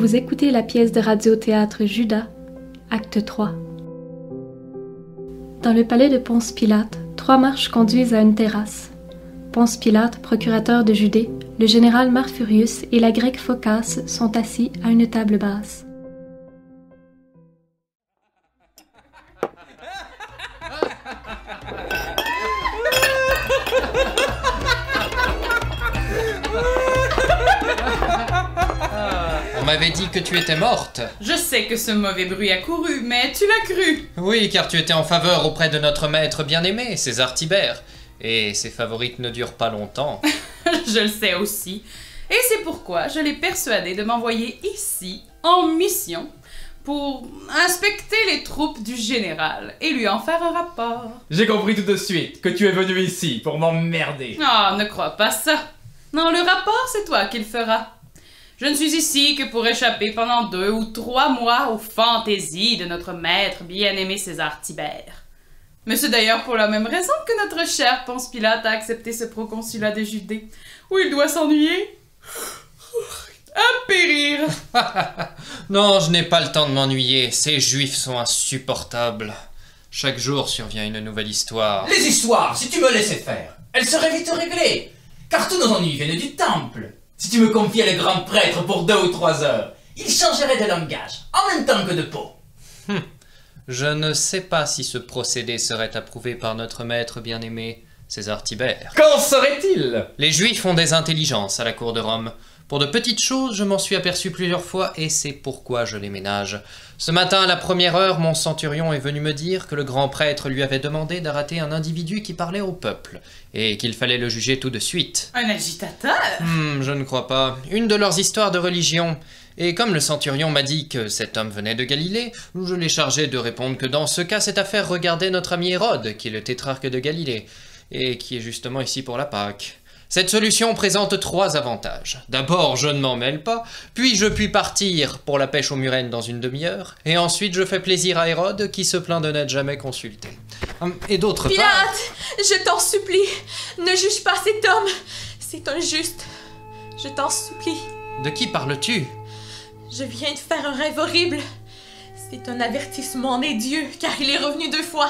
Vous écoutez la pièce de radio-théâtre Judas, acte 3. Dans le palais de Ponce Pilate, 3 marches conduisent à une terrasse. Ponce Pilate, procurateur de Judée, le général Marfurius et la grecque Phocas sont assis à une table basse. On m'avait dit que tu étais morte. Je sais que ce mauvais bruit a couru, mais tu l'as cru. Oui, car tu étais en faveur auprès de notre maître bien-aimé, César Tibère. Et ses favorites ne durent pas longtemps. Je le sais aussi. Et c'est pourquoi je l'ai persuadé de m'envoyer ici, en mission, pour inspecter les troupes du général et lui en faire un rapport. J'ai compris tout de suite que tu es venu ici pour m'emmerder. Ah, ne crois pas ça. Non, le rapport, c'est toi qui le feras. Je ne suis ici que pour échapper pendant 2 ou 3 mois aux fantaisies de notre maître bien-aimé César Tibère. Mais c'est d'ailleurs pour la même raison que notre cher Ponce Pilate a accepté ce proconsulat de Judée, où il doit s'ennuyer à périr. Non, je n'ai pas le temps de m'ennuyer, ces juifs sont insupportables. Chaque jour survient une nouvelle histoire. Les histoires, si tu me laissais faire, elles seraient vite réglées, car tous nos ennuis viennent du temple. Si tu me confiais le grand prêtre pour 2 ou 3 heures, il changerait de langage, en même temps que de peau. Je ne sais pas si ce procédé serait approuvé par notre maître bien-aimé, César Tibère. Qu'en serait-il? Les Juifs ont des intelligences à la cour de Rome. Pour de petites choses, je m'en suis aperçu plusieurs fois et c'est pourquoi je les ménage. Ce matin, à la première heure, mon centurion est venu me dire que le grand prêtre lui avait demandé d'arrêter un individu qui parlait au peuple et qu'il fallait le juger tout de suite. Un agitateur? Je ne crois pas. Une de leurs histoires de religion. Et comme le centurion m'a dit que cet homme venait de Galilée, je l'ai chargé de répondre que dans ce cas, cette affaire regardait notre ami Hérode, qui est le tétrarque de Galilée, et qui est justement ici pour la Pâque. Cette solution présente 3 avantages. D'abord, je ne m'en mêle pas, puis je puis partir pour la pêche aux murènes dans une demi-heure, et ensuite je fais plaisir à Hérode, qui se plaint de n'être jamais consulté. Et d'autre part... Pilate, je t'en supplie, ne juge pas cet homme, c'est injuste, je t'en supplie. De qui parles-tu? Je viens de faire un rêve horrible. C'est un avertissement des dieux, car il est revenu 2 fois.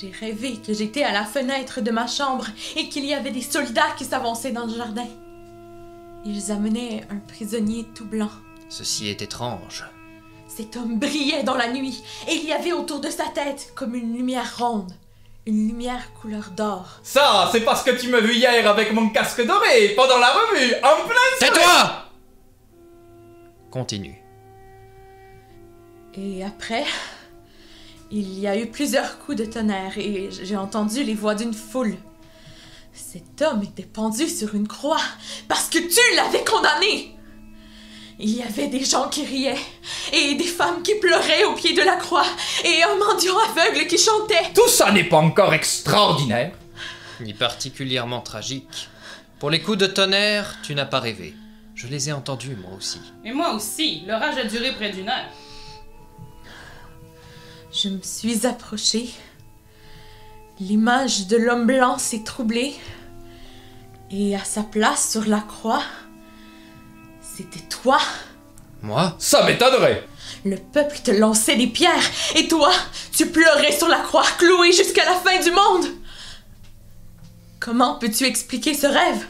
J'ai rêvé que j'étais à la fenêtre de ma chambre et qu'il y avait des soldats qui s'avançaient dans le jardin. Ils amenaient un prisonnier tout blanc. Ceci est étrange. Cet homme brillait dans la nuit et il y avait autour de sa tête comme une lumière ronde. Une lumière couleur d'or. Ça, c'est parce que tu m'as vu hier avec mon casque doré, pendant la revue, en plein soleil. Tais-toi! Continue. Et après, il y a eu plusieurs coups de tonnerre et j'ai entendu les voix d'une foule. Cet homme était pendu sur une croix parce que tu l'avais condamné. Il y avait des gens qui riaient et des femmes qui pleuraient au pied de la croix et un mendiant aveugle qui chantait. Tout ça n'est pas encore extraordinaire. Ni particulièrement tragique. Pour les coups de tonnerre, tu n'as pas rêvé. Je les ai entendus, moi aussi. Et moi aussi, l'orage a duré près d'1 heure. Je me suis approchée. L'image de l'homme blanc s'est troublée. Et à sa place sur la croix, c'était toi. Moi? Ça m'étonnerait. Le peuple te lançait des pierres et toi, tu pleurais sur la croix, cloué jusqu'à la fin du monde. Comment peux-tu expliquer ce rêve?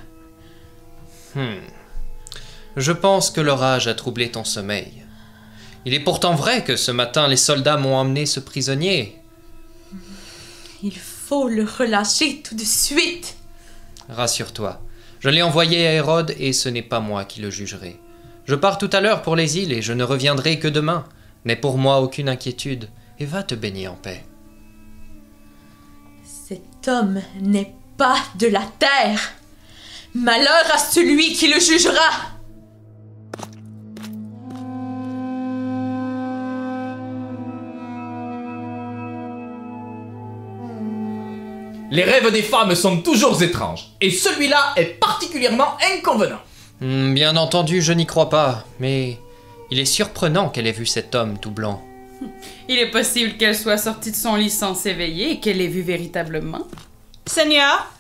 Je pense que l'orage a troublé ton sommeil. Il est pourtant vrai que ce matin, les soldats m'ont emmené ce prisonnier. Il faut le relâcher tout de suite. Rassure-toi, je l'ai envoyé à Hérode et ce n'est pas moi qui le jugerai. Je pars tout à l'heure pour les îles et je ne reviendrai que demain. N'aie pour moi aucune inquiétude et va te baigner en paix. Cet homme n'est pas de la terre. Malheur à celui qui le jugera. Les rêves des femmes sont toujours étranges, et celui-là est particulièrement inconvenant. Bien entendu, je n'y crois pas, mais il est surprenant qu'elle ait vu cet homme tout blanc. Il est possible qu'elle soit sortie de son lit sans s'éveiller et qu'elle l'ait vu véritablement. Seigneur,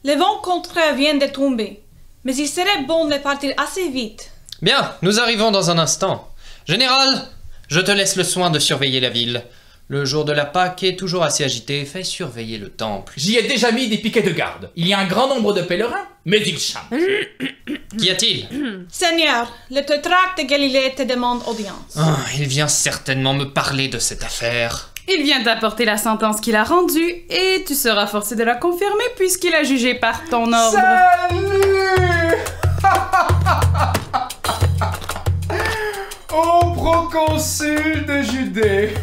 le vent contraire vient de tomber, mais il serait bon de partir assez vite. Bien, nous arrivons dans un instant. Général, je te laisse le soin de surveiller la ville. Le jour de la Pâque est toujours assez agité, fais surveiller le temple. J'y ai déjà mis des piquets de garde. Il y a un grand nombre de pèlerins, mais ils chantent. Qu'y a-t-il? Seigneur, le tétrarque de Galilée te demande audience. Oh, il vient certainement me parler de cette affaire. Il vient t'apporter la sentence qu'il a rendue et tu seras forcé de la confirmer puisqu'il a jugé par ton ordre. Salut! Ô proconsul de Judée!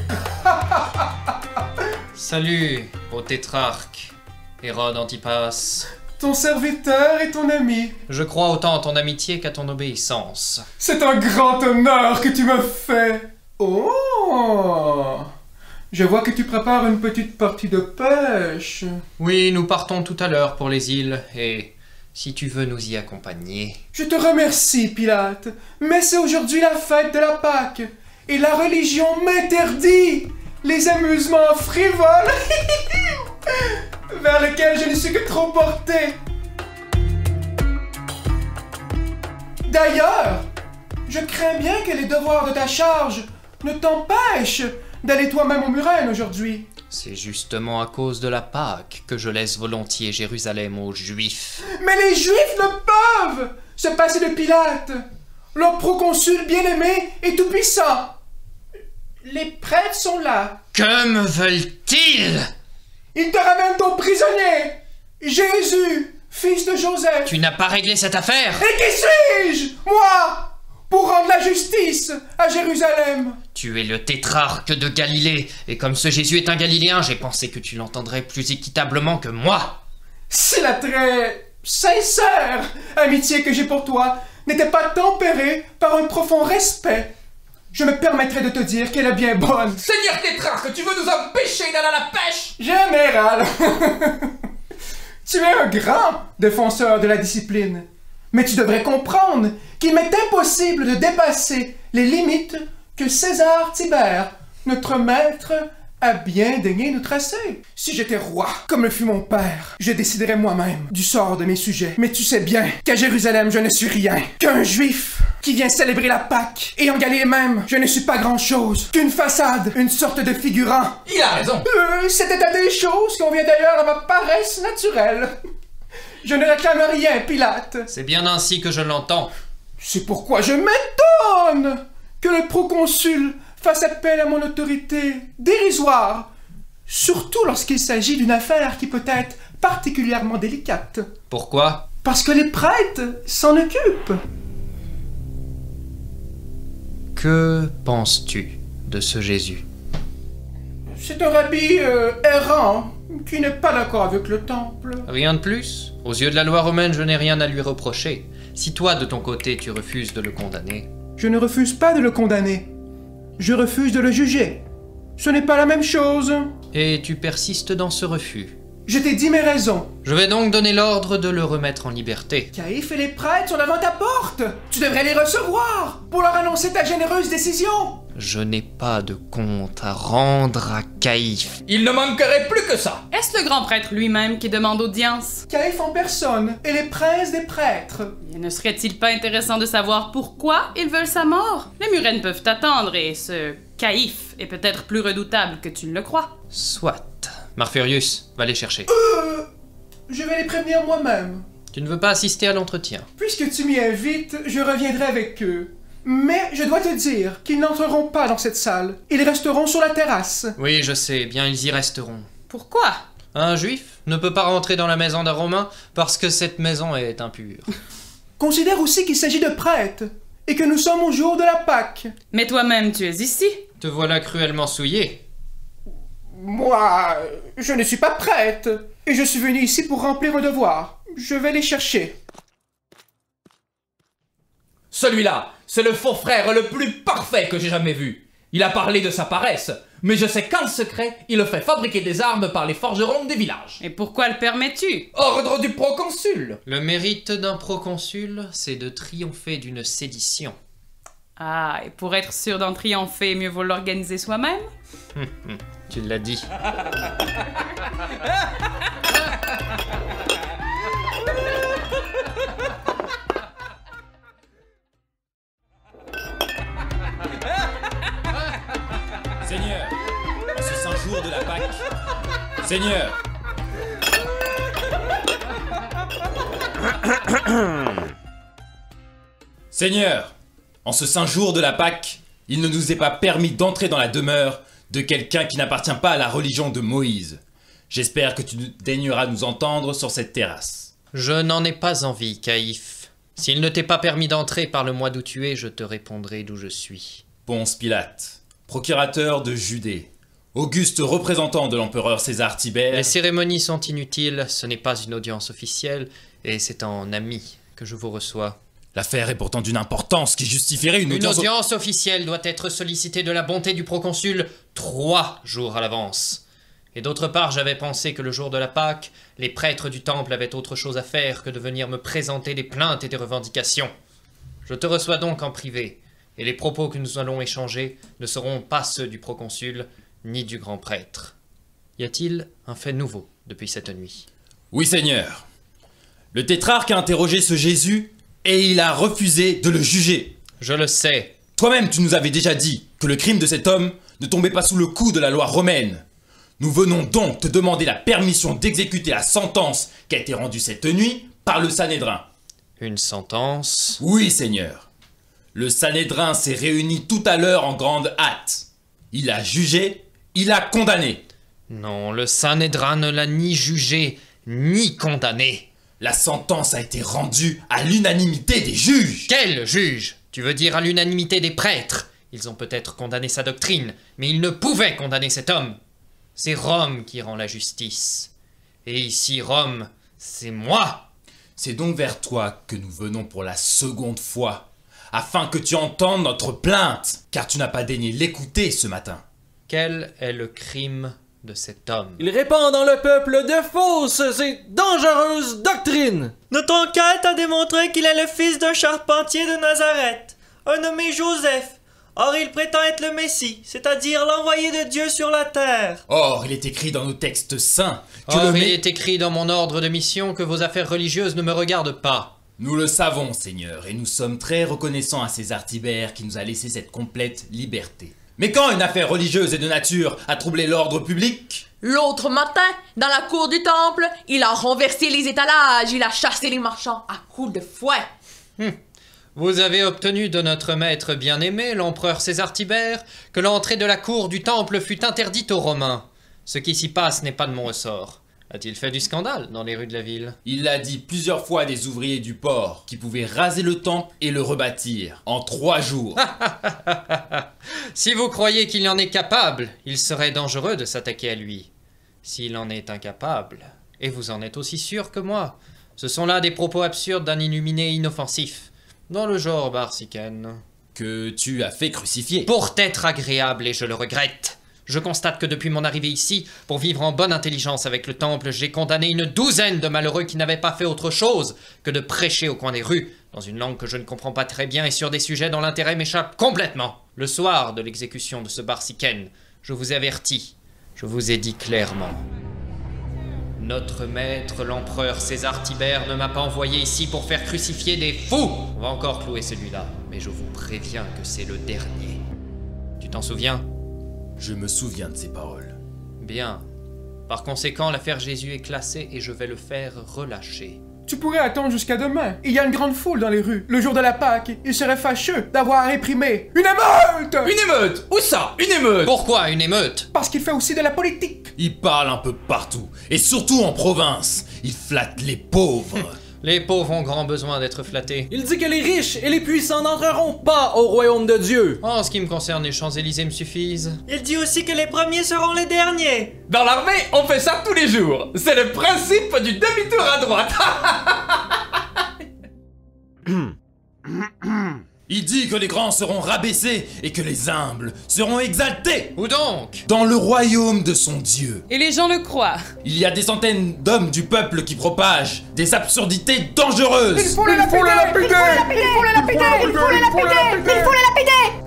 Salut, ô tétrarque, Hérode Antipas. Ton serviteur et ton ami. Je crois autant à ton amitié qu'à ton obéissance. C'est un grand honneur que tu me fais. Oh! Je vois que tu prépares une petite partie de pêche. Oui, nous partons tout à l'heure pour les îles, et si tu veux nous y accompagner... Je te remercie, Pilate, mais c'est aujourd'hui la fête de la Pâque, et la religion m'interdit les amusements frivoles vers lesquels je ne suis que trop porté. D'ailleurs, je crains bien que les devoirs de ta charge ne t'empêchent d'aller toi-même au Murène aujourd'hui. C'est justement à cause de la Pâque que je laisse volontiers Jérusalem aux Juifs. Mais les Juifs ne peuvent se passer de Pilate, leur proconsul bien-aimé et tout-puissant. Les prêtres sont là. Que me veulent-ils? Ils te ramènent ton prisonnier, Jésus, fils de Joseph. Tu n'as pas réglé cette affaire? Et qui suis-je, moi, pour rendre la justice à Jérusalem? Tu es le tétrarque de Galilée, et comme ce Jésus est un Galiléen, j'ai pensé que tu l'entendrais plus équitablement que moi. Si la très sincère amitié que j'ai pour toi n'était pas tempérée par un profond respect, je me permettrais de te dire qu'elle est bien bonne. Seigneur tétrarque, tu veux nous empêcher d'aller à la pêche? Général, tu es un grand défenseur de la discipline, mais tu devrais comprendre qu'il m'est impossible de dépasser les limites que César Tibère, notre maître, a bien daigné nous tracer. Si j'étais roi, comme le fut mon père, je déciderais moi-même du sort de mes sujets. Mais tu sais bien qu'à Jérusalem, je ne suis rien, qu'un juif qui vient célébrer la Pâque, et en Galilée même, je ne suis pas grand-chose, qu'une façade, une sorte de figurant. Il a raison. C'est état des choses qu'on vient d'ailleurs à ma paresse naturelle. Je ne réclame rien, Pilate. C'est bien ainsi que je l'entends. C'est pourquoi je m'étonne que le proconsul fasse appel à mon autorité dérisoire, surtout lorsqu'il s'agit d'une affaire qui peut être particulièrement délicate. Pourquoi? Parce que les prêtres s'en occupent. Que penses-tu de ce Jésus? C'est un rabbi errant qui n'est pas d'accord avec le temple. Rien de plus? Aux yeux de la loi romaine, je n'ai rien à lui reprocher. Si toi, de ton côté, tu refuses de le condamner... Je ne refuse pas de le condamner. Je refuse de le juger. Ce n'est pas la même chose. Et tu persistes dans ce refus. Je t'ai dit mes raisons. Je vais donc donner l'ordre de le remettre en liberté. Caïphe et les prêtres sont devant ta porte. Tu devrais les recevoir pour leur annoncer ta généreuse décision. Je n'ai pas de compte à rendre à Caïphe. Il ne manquerait plus que ça. Est-ce le grand prêtre lui-même qui demande audience? Caïphe en personne et les princes des prêtres. Et ne serait-il pas intéressant de savoir pourquoi ils veulent sa mort? Les Murènes peuvent t'attendre et ce Caïphe est peut-être plus redoutable que tu ne le crois. Soit. Marfurius, va les chercher. Je vais les prévenir moi-même. Tu ne veux pas assister à l'entretien. Puisque tu m'y invites, je reviendrai avec eux. Mais je dois te dire qu'ils n'entreront pas dans cette salle. Ils resteront sur la terrasse. Oui, je sais, bien ils y resteront. Pourquoi? Un juif ne peut pas rentrer dans la maison d'un Romain parce que cette maison est impure. Considère aussi qu'il s'agit de prêtres et que nous sommes au jour de la Pâque. Mais toi-même, tu es ici. Te voilà cruellement souillé. Moi, je ne suis pas prêtre et je suis venu ici pour remplir un devoir. Je vais les chercher. Celui-là, c'est le faux frère le plus parfait que j'ai jamais vu. Il a parlé de sa paresse, mais je sais qu'en secret, il fait fabriquer des armes par les forgerons des villages. Et pourquoi le permets-tu? Ordre du proconsul. Le mérite d'un proconsul, c'est de triompher d'une sédition. Ah, et pour être sûr d'en triompher, mieux vaut l'organiser soi-même? Tu l'as dit. Seigneur. Seigneur, en ce saint jour de la Pâque, il ne nous est pas permis d'entrer dans la demeure de quelqu'un qui n'appartient pas à la religion de Moïse. J'espère que tu daigneras nous entendre sur cette terrasse. Je n'en ai pas envie, Caïphe. S'il ne t'est pas permis d'entrer par le mois d'où tu es, je te répondrai d'où je suis. Ponce Pilate, procurateur de Judée, auguste représentant de l'empereur César Tibère... Les cérémonies sont inutiles, ce n'est pas une audience officielle, et c'est en ami que je vous reçois. L'affaire est pourtant d'une importance qui justifierait une audience officielle doit être sollicitée de la bonté du proconsul 3 jours à l'avance. Et d'autre part, j'avais pensé que le jour de la Pâque, les prêtres du temple avaient autre chose à faire que de venir me présenter des plaintes et des revendications. Je te reçois donc en privé, et les propos que nous allons échanger ne seront pas ceux du proconsul ni du grand prêtre. Y a-t-il un fait nouveau depuis cette nuit? Oui, Seigneur. Le tétrarque a interrogé ce Jésus et il a refusé de le juger. Je le sais. Toi-même, tu nous avais déjà dit que le crime de cet homme ne tombait pas sous le coup de la loi romaine. Nous venons donc te demander la permission d'exécuter la sentence qui a été rendue cette nuit par le Sanhédrin. Une sentence? Oui, Seigneur. Le Sanhédrin s'est réuni tout à l'heure en grande hâte. Il a jugé, il a condamné. Non, le Sanhédrin ne l'a ni jugé, ni condamné. La sentence a été rendue à l'unanimité des juges. Quel juge? Tu veux dire à l'unanimité des prêtres? Ils ont peut-être condamné sa doctrine, mais ils ne pouvaient condamner cet homme. C'est Rome qui rend la justice. Et ici, Rome, c'est moi. C'est donc vers toi que nous venons pour la seconde fois, afin que tu entendes notre plainte, car tu n'as pas daigné l'écouter ce matin. Quel est le crime de cet homme? Il répand dans le peuple de fausses et dangereuses doctrines. Notre enquête a démontré qu'il est le fils d'un charpentier de Nazareth, un nommé Joseph. Or il prétend être le Messie, c'est-à-dire l'envoyé de Dieu sur la terre. Or, il est écrit dans nos textes saints que il est écrit dans mon ordre de mission que vos affaires religieuses ne me regardent pas. Nous le savons, Seigneur, et nous sommes très reconnaissants à César Tibère qui nous a laissé cette complète liberté. Mais quand une affaire religieuse et de nature a troublé l'ordre public... L'autre matin, dans la cour du temple, il a renversé les étalages, il a chassé les marchands à coups de fouet. Vous avez obtenu de notre maître bien-aimé, l'empereur César Tibère, que l'entrée de la cour du temple fût interdite aux Romains. Ce qui s'y passe n'est pas de mon ressort. A-t-il fait du scandale dans les rues de la ville? Il l'a dit plusieurs fois à des ouvriers du port qui pouvaient raser le temple et le rebâtir en 3 jours. Si vous croyez qu'il en est capable, il serait dangereux de s'attaquer à lui. S'il en est incapable, et vous en êtes aussi sûr que moi, ce sont là des propos absurdes d'un illuminé inoffensif, dans le genre Barsicène. Que tu as fait crucifier. Pour t'être agréable, et je le regrette. Je constate que depuis mon arrivée ici, pour vivre en bonne intelligence avec le temple, j'ai condamné une 12aine de malheureux qui n'avaient pas fait autre chose que de prêcher au coin des rues, dans une langue que je ne comprends pas très bien et sur des sujets dont l'intérêt m'échappe complètement. Le soir de l'exécution de ce Barsicène, je vous ai averti, je vous ai dit clairement. Notre maître, l'empereur César Tibère, ne m'a pas envoyé ici pour faire crucifier des fous. On va encore clouer celui-là, mais je vous préviens que c'est le dernier. Tu t'en souviens ? Je me souviens de ces paroles. Bien. Par conséquent, l'affaire Jésus est classée et je vais le faire relâcher. Tu pourrais attendre jusqu'à demain. Il y a une grande foule dans les rues. Le jour de la Pâque, il serait fâcheux d'avoir à réprimer une émeute! Une émeute? Où ça? Une émeute? Pourquoi une émeute? Parce qu'il fait aussi de la politique. Il parle un peu partout, et surtout en province. Il flatte les pauvres. Les pauvres ont grand besoin d'être flattés. Il dit que les riches et les puissants n'entreront pas au royaume de Dieu. En ce qui me concerne, les Champs-Élysées me suffisent. Il dit aussi que les premiers seront les derniers. Dans l'armée, on fait ça tous les jours. C'est le principe du demi-tour à droite. Il dit que les grands seront rabaissés et que les humbles seront exaltés. Où donc? Dans le royaume de son Dieu. Et les gens le croient. Il y a des centaines d'hommes du peuple qui propagent des absurdités dangereuses. Il faut le lapider!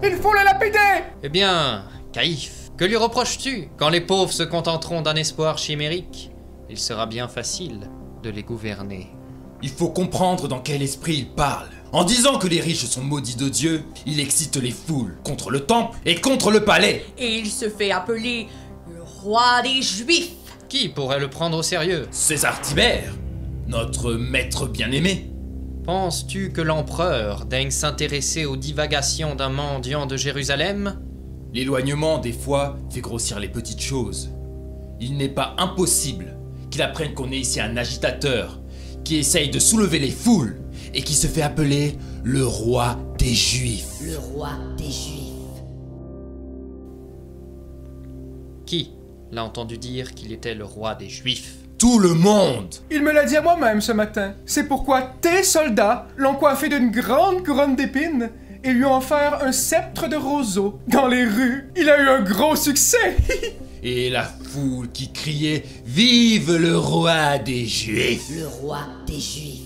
Il faut le lapider! Eh bien, Caïphe, que lui reproches-tu? Quand les pauvres se contenteront d'un espoir chimérique, il sera bien facile de les gouverner. Il faut comprendre dans quel esprit il parle. En disant que les riches sont maudits de Dieu, il excite les foules contre le temple et contre le palais. Et il se fait appeler le roi des Juifs. Qui pourrait le prendre au sérieux? César Tibère, notre maître bien-aimé. Penses-tu que l'empereur daigne s'intéresser aux divagations d'un mendiant de Jérusalem? L'éloignement, des fois, fait grossir les petites choses. Il n'est pas impossible qu'il apprenne qu'on est ici un agitateur qui essaye de soulever les foules et qui se fait appeler le roi des Juifs. Le roi des Juifs. Qui l'a entendu dire qu'il était le roi des Juifs? Tout le monde! Il me l'a dit à moi-même ce matin. C'est pourquoi tes soldats l'ont coiffé d'une grande couronne d'épines et lui ont offert un sceptre de roseau. Dans les rues, il a eu un gros succès. Et la foule qui criait « Vive le roi des Juifs !» Le roi des Juifs.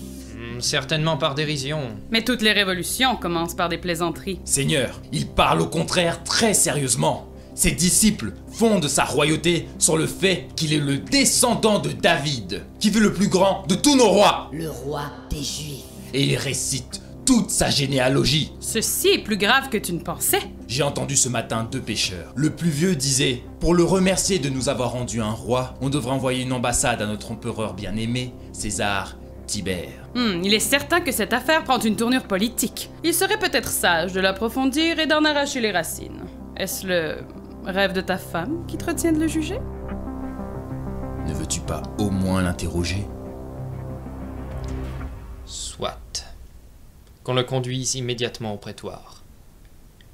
Certainement par dérision. Mais toutes les révolutions commencent par des plaisanteries. Seigneur, il parle au contraire très sérieusement. Ses disciples fondent sa royauté sur le fait qu'il est le descendant de David, qui fut le plus grand de tous nos rois. Le roi des Juifs. Et il récite toute sa généalogie. Ceci est plus grave que tu ne pensais. J'ai entendu ce matin 2 pêcheurs. Le plus vieux disait « Pour le remercier de nous avoir rendu un roi, on devrait envoyer une ambassade à notre empereur bien-aimé, César Tibère. » Il est certain que cette affaire prend une tournure politique. Il serait peut-être sage de l'approfondir et d'en arracher les racines. Est-ce le rêve de ta femme qui te retient de le juger? Ne veux-tu pas au moins l'interroger? Soit. Qu'on le conduise immédiatement au prétoire.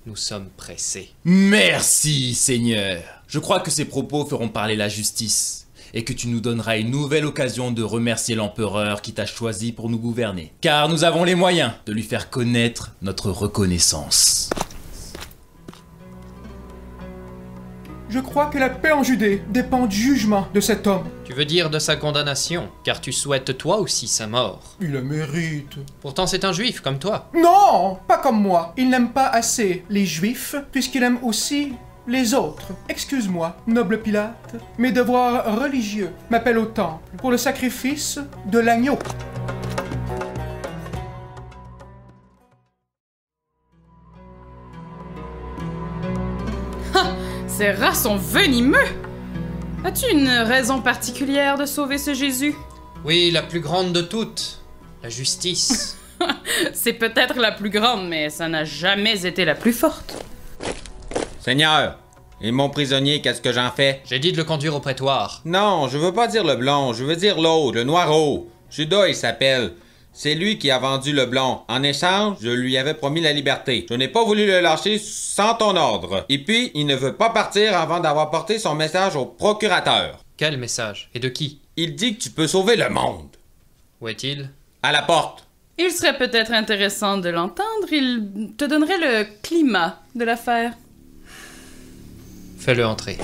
Nous sommes pressés. Merci, Seigneur. Je crois que ces propos feront parler la justice, et que tu nous donneras une nouvelle occasion de remercier l'empereur qui t'a choisi pour nous gouverner. Car nous avons les moyens de lui faire connaître notre reconnaissance. Je crois que la paix en Judée dépend du jugement de cet homme. Tu veux dire de sa condamnation, car tu souhaites toi aussi sa mort. Il le mérite. Pourtant c'est un juif comme toi. Non, pas comme moi. Il n'aime pas assez les juifs, puisqu'il aime aussi les autres. Excuse-moi, noble Pilate, mes devoirs religieux m'appellent au temple pour le sacrifice de l'agneau. Ces rats sont venimeux! As-tu une raison particulière de sauver ce Jésus? Oui, la plus grande de toutes. La justice. C'est peut-être la plus grande, mais ça n'a jamais été la plus forte. Seigneur, et mon prisonnier, qu'est-ce que j'en fais? J'ai dit de le conduire au prétoire. Non, je veux pas dire le blond, je veux dire l'autre, le noiro. Judas, il s'appelle. C'est lui qui a vendu le blond. En échange, je lui avais promis la liberté. Je n'ai pas voulu le lâcher sans ton ordre. Et puis, il ne veut pas partir avant d'avoir porté son message au procurateur. Quel message? Et de qui? Il dit que tu peux sauver le monde. Où est-il? À la porte. Il serait peut-être intéressant de l'entendre. Il te donnerait le climat de l'affaire. Fais-le entrer.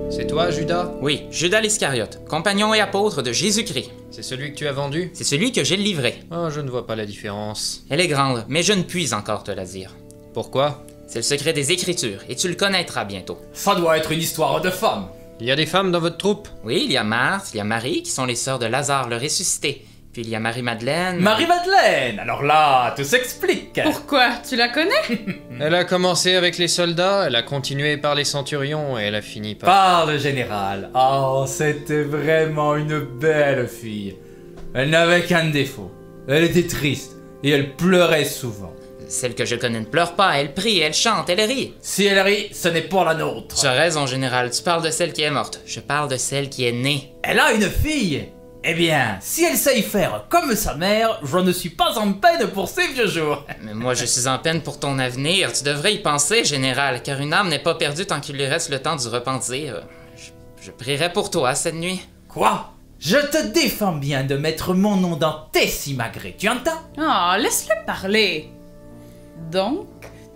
C'est toi, Judas? Oui, Judas l'Iscariote, compagnon et apôtre de Jésus-Christ. C'est celui que tu as vendu? C'est celui que j'ai livré. Oh, je ne vois pas la différence. Elle est grande, mais je ne puis encore te la dire. Pourquoi? C'est le secret des Écritures, et tu le connaîtras bientôt. Ça doit être une histoire de femme. Il y a des femmes dans votre troupe? Oui, il y a Marthe, il y a Marie, qui sont les sœurs de Lazare le ressuscité. Puis il y a Marie-Madeleine... Marie-Madeleine! Alors là, tout s'explique! Pourquoi? Tu la connais? Elle a commencé avec les soldats, elle a continué par les centurions et elle a fini par... Par le général. Oh, c'était vraiment une belle fille. Elle n'avait qu'un défaut. Elle était triste et elle pleurait souvent. Celle que je connais ne pleure pas, elle prie, elle chante, elle rit. Si elle rit, ce n'est pas la nôtre. Tu as raison, général, tu parles de celle qui est morte. Je parle de celle qui est née. Elle a une fille. Eh bien, si elle sait y faire comme sa mère, je ne suis pas en peine pour ses vieux jours. Mais moi, je suis en peine pour ton avenir. Tu devrais y penser, général, car une âme n'est pas perdue tant qu'il lui reste le temps du repentir. Je prierai pour toi cette nuit. Quoi? Je te défends bien de mettre mon nom dans tes simagrées, tu entends? Oh, laisse-le parler. Donc,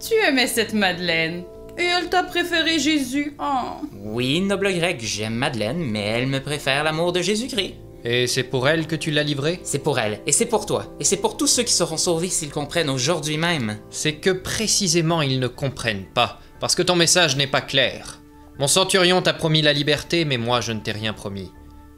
tu aimais cette Madeleine, et elle t'a préféré Jésus. Oh. Oui, noble grec, j'aime Madeleine, mais elle me préfère l'amour de Jésus-Christ. Et c'est pour elle que tu l'as livré? C'est pour elle, et c'est pour toi, et c'est pour tous ceux qui seront sauvés s'ils comprennent aujourd'hui même. C'est que précisément ils ne comprennent pas, parce que ton message n'est pas clair. Mon centurion t'a promis la liberté, mais moi je ne t'ai rien promis.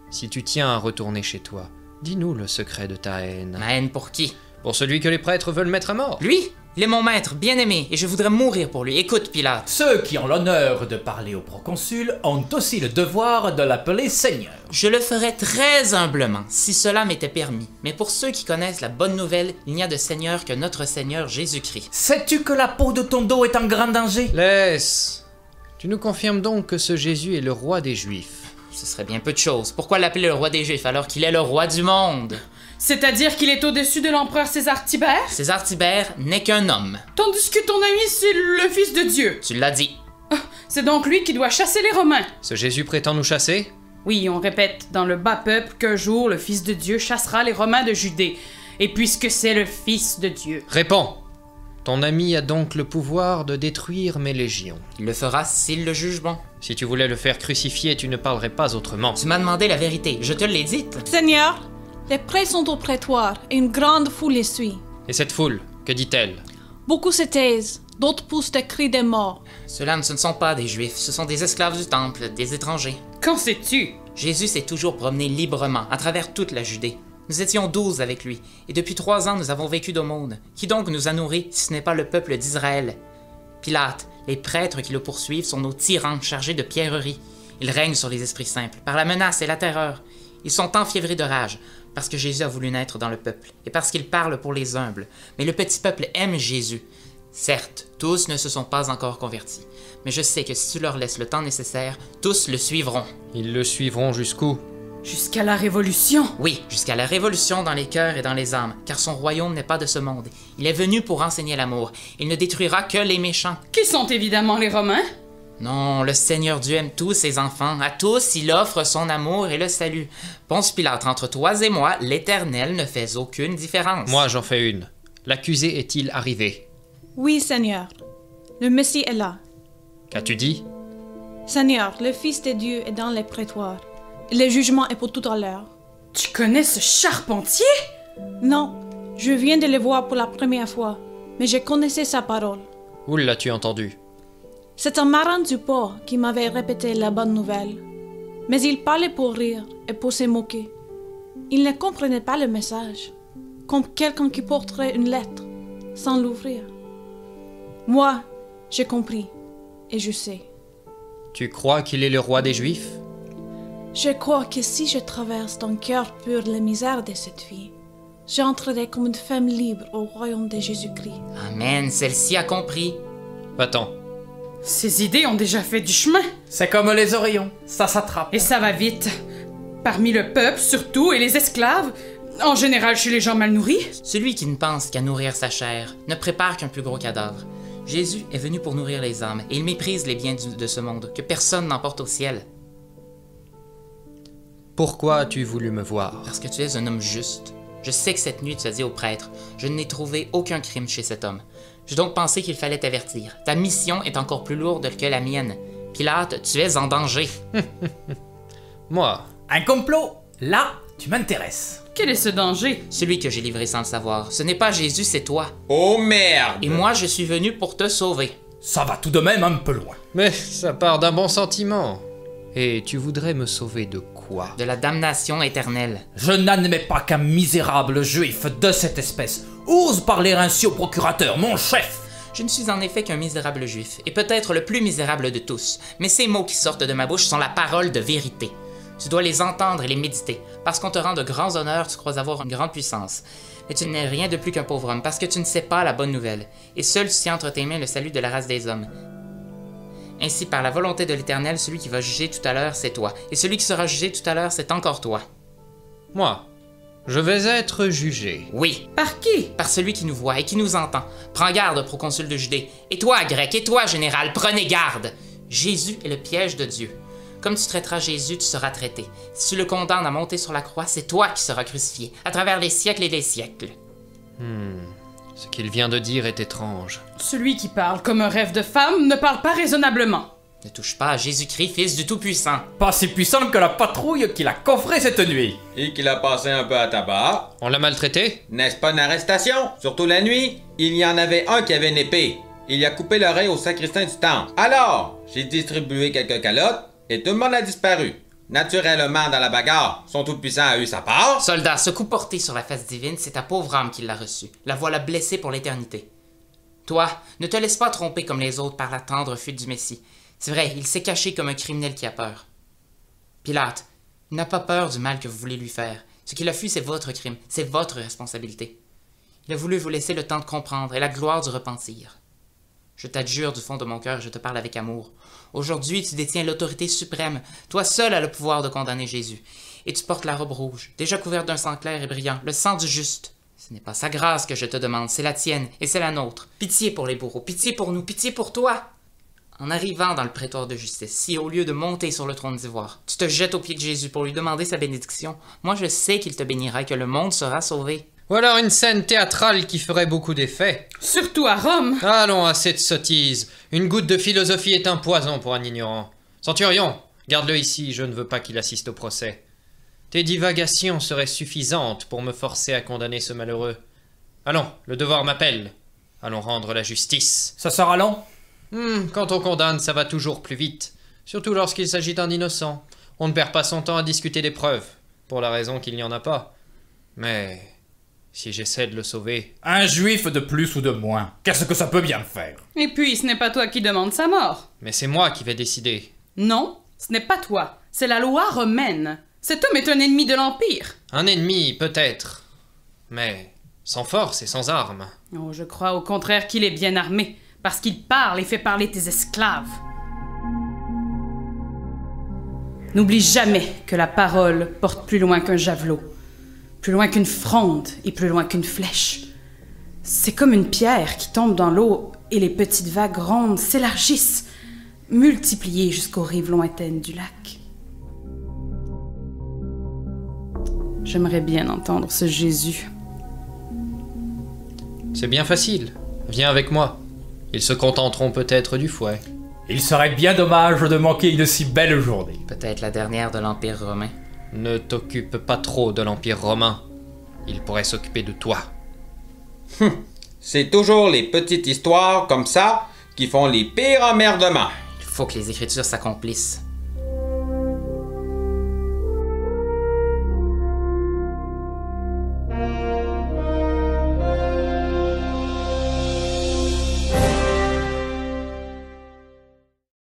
Si tu tiens à retourner chez toi, dis-nous le secret de ta haine. Ma haine pour qui? Pour celui que les prêtres veulent mettre à mort. Lui? Il est mon maître, bien-aimé, et je voudrais mourir pour lui. Écoute, Pilate. Ceux qui ont l'honneur de parler au proconsul ont aussi le devoir de l'appeler Seigneur. Je le ferais très humblement, si cela m'était permis. Mais pour ceux qui connaissent la bonne nouvelle, il n'y a de Seigneur que notre Seigneur Jésus-Christ. Sais-tu que la peau de ton dos est en grand danger? Laisse. Tu nous confirmes donc que ce Jésus est le roi des Juifs? Ce serait bien peu de choses. Pourquoi l'appeler le roi des Juifs alors qu'il est le roi du monde? C'est-à-dire qu'il est au-dessus de l'empereur César Tibère? César Tibère n'est qu'un homme. Tandis que ton ami, c'est le fils de Dieu. Tu l'as dit. C'est donc lui qui doit chasser les Romains. Ce Jésus prétend nous chasser? Oui, on répète dans le bas peuple qu'un jour le fils de Dieu chassera les Romains de Judée. Et puisque c'est le fils de Dieu... Réponds. Ton ami a donc le pouvoir de détruire mes légions. Il le fera s'il le juge bon. Si tu voulais le faire crucifier, tu ne parlerais pas autrement. Tu m'as demandé la vérité, je te l'ai dite. Seigneur, les prêtres sont au prétoire et une grande foule les suit. Et cette foule, que dit-elle? Beaucoup se taisent, d'autres poussent des cris de mort. Ceux-là, ce ne sont pas des Juifs, ce sont des esclaves du temple, des étrangers. Qu'en sais-tu? Jésus s'est toujours promené librement à travers toute la Judée. Nous étions 12 avec lui, et depuis 3 ans nous avons vécu d'aumône. Qui donc nous a nourris si ce n'est pas le peuple d'Israël? Pilate, les prêtres qui le poursuivent sont nos tyrans chargés de pierreries. Ils règnent sur les esprits simples, par la menace et la terreur. Ils sont enfiévrés de rage, parce que Jésus a voulu naître dans le peuple, et parce qu'il parle pour les humbles. Mais le petit peuple aime Jésus. Certes, tous ne se sont pas encore convertis, mais je sais que si tu leur laisses le temps nécessaire, tous le suivront. Ils le suivront jusqu'où? Jusqu'à la Révolution? Oui, jusqu'à la Révolution dans les cœurs et dans les âmes, car son royaume n'est pas de ce monde. Il est venu pour enseigner l'amour. Il ne détruira que les méchants. Qui sont évidemment les Romains? Non, le Seigneur Dieu aime tous ses enfants. À tous, il offre son amour et le salut. Ponce Pilate, entre toi et moi, l'Éternel ne fait aucune différence. Moi, j'en fais une. L'accusé est-il arrivé? Oui, Seigneur. Le Messie est là. Qu'as-tu dit? Seigneur, le Fils de Dieu est dans les prétoires. Et le jugement est pour tout à l'heure. Tu connais ce charpentier? Non, je viens de le voir pour la première fois, mais je connaissais sa parole. Où l'as-tu entendu? C'est un marin du port qui m'avait répété la bonne nouvelle. Mais il parlait pour rire et pour se moquer. Il ne comprenait pas le message, comme quelqu'un qui porterait une lettre sans l'ouvrir. Moi, j'ai compris, et je sais. Tu crois qu'il est le roi des Juifs? Je crois que si je traverse d'un cœur pur la misère de cette vie, j'entrerai comme une femme libre au royaume de Jésus-Christ. Amen, celle-ci a compris. Va-t'en. Ces idées ont déjà fait du chemin. C'est comme les oreillons, ça s'attrape. Et ça va vite. Parmi le peuple, surtout, et les esclaves, en général chez les gens mal nourris. Celui qui ne pense qu'à nourrir sa chair ne prépare qu'un plus gros cadavre. Jésus est venu pour nourrir les âmes, et il méprise les biens de ce monde, que personne n'emporte au ciel. Pourquoi as-tu voulu me voir? Parce que tu es un homme juste. Je sais que cette nuit tu as dit au prêtre, je n'ai trouvé aucun crime chez cet homme. J'ai donc pensé qu'il fallait t'avertir. Ta mission est encore plus lourde que la mienne. Pilate, tu es en danger. Moi? Un complot? Là, tu m'intéresses. Quel est ce danger? Celui que j'ai livré sans le savoir. Ce n'est pas Jésus, c'est toi. Oh merde! Et moi, je suis venu pour te sauver. Ça va tout de même un peu loin. Mais ça part d'un bon sentiment. Et tu voudrais me sauver de quoi? De la damnation éternelle. Je n'admets pas qu'un misérable juif de cette espèce ose parler ainsi au procurateur, mon chef. Je ne suis en effet qu'un misérable juif, et peut-être le plus misérable de tous, mais ces mots qui sortent de ma bouche sont la parole de vérité. Tu dois les entendre et les méditer. Parce qu'on te rend de grands honneurs, tu crois avoir une grande puissance. Mais tu n'es rien de plus qu'un pauvre homme, parce que tu ne sais pas la bonne nouvelle. Et seul tu tiens entre tes mains le salut de la race des hommes. Ainsi, par la volonté de l'Éternel, celui qui va juger tout à l'heure, c'est toi. Et celui qui sera jugé tout à l'heure, c'est encore toi. Moi? Je vais être jugé. Oui. Par qui? Par celui qui nous voit et qui nous entend. Prends garde, proconsul de Judée. Et toi, grec, et toi, général, prenez garde. Jésus est le piège de Dieu. Comme tu traiteras Jésus, tu seras traité. Si tu le condamnes à monter sur la croix, c'est toi qui seras crucifié, à travers les siècles et les siècles. Ce qu'il vient de dire est étrange. Celui qui parle comme un rêve de femme ne parle pas raisonnablement. Ne touche pas à Jésus-Christ, fils du Tout-Puissant. Pas si puissant que la patrouille qu'il a coffrée cette nuit. Et qu'il a passé un peu à tabac. On l'a maltraité? N'est-ce pas une arrestation? Surtout la nuit. Il y en avait un qui avait une épée. Il y a coupé l'oreille au sacristain du temple. Alors, j'ai distribué quelques calottes et tout le monde a disparu. Naturellement, dans la bagarre, son Tout-Puissant a eu sa part. Soldat, ce coup porté sur la face divine, c'est ta pauvre âme qui l'a reçu. La voilà blessée pour l'éternité. Toi, ne te laisse pas tromper comme les autres par la tendre fuite du Messie. C'est vrai, il s'est caché comme un criminel qui a peur. Pilate, il n'a pas peur du mal que vous voulez lui faire. Ce qu'il a fui, c'est votre crime, c'est votre responsabilité. Il a voulu vous laisser le temps de comprendre et la gloire du repentir. Je t'adjure du fond de mon cœur, je te parle avec amour. Aujourd'hui, tu détiens l'autorité suprême. Toi seul as le pouvoir de condamner Jésus. Et tu portes la robe rouge, déjà couverte d'un sang clair et brillant, le sang du juste. Ce n'est pas sa grâce que je te demande, c'est la tienne et c'est la nôtre. Pitié pour les bourreaux, pitié pour nous, pitié pour toi. En arrivant dans le prétoire de justice, si au lieu de monter sur le trône d'ivoire, tu te jettes aux pieds de Jésus pour lui demander sa bénédiction, moi je sais qu'il te bénira et que le monde sera sauvé. Ou alors une scène théâtrale qui ferait beaucoup d'effet. Surtout à Rome. Allons, assez de sottises. Une goutte de philosophie est un poison pour un ignorant. Centurion, garde-le ici, je ne veux pas qu'il assiste au procès. Tes divagations seraient suffisantes pour me forcer à condamner ce malheureux. Allons, le devoir m'appelle. Allons rendre la justice. Ça sera long? Quand on condamne, ça va toujours plus vite. Surtout lorsqu'il s'agit d'un innocent. On ne perd pas son temps à discuter des preuves, pour la raison qu'il n'y en a pas. Mais si j'essaie de le sauver... Un juif de plus ou de moins, qu'est-ce que ça peut bien faire? Et puis, ce n'est pas toi qui demande sa mort. Mais c'est moi qui vais décider. Non, ce n'est pas toi. C'est la loi romaine. Cet homme est un ennemi de l'Empire. Un ennemi, peut-être. Mais sans force et sans armes. Oh, je crois au contraire qu'il est bien armé, parce qu'il parle et fait parler tes esclaves. N'oublie jamais que la parole porte plus loin qu'un javelot, plus loin qu'une fronde et plus loin qu'une flèche. C'est comme une pierre qui tombe dans l'eau et les petites vagues rondes s'élargissent, multipliées jusqu'aux rives lointaines du lac. J'aimerais bien entendre ce Jésus. C'est bien facile. Viens avec moi. Ils se contenteront peut-être du fouet. Il serait bien dommage de manquer une si belle journée. Peut-être la dernière de l'Empire romain. Ne t'occupe pas trop de l'Empire romain. Il pourrait s'occuper de toi. C'est toujours les petites histoires comme ça qui font les pires emmerdements. Il faut que les Écritures s'accomplissent.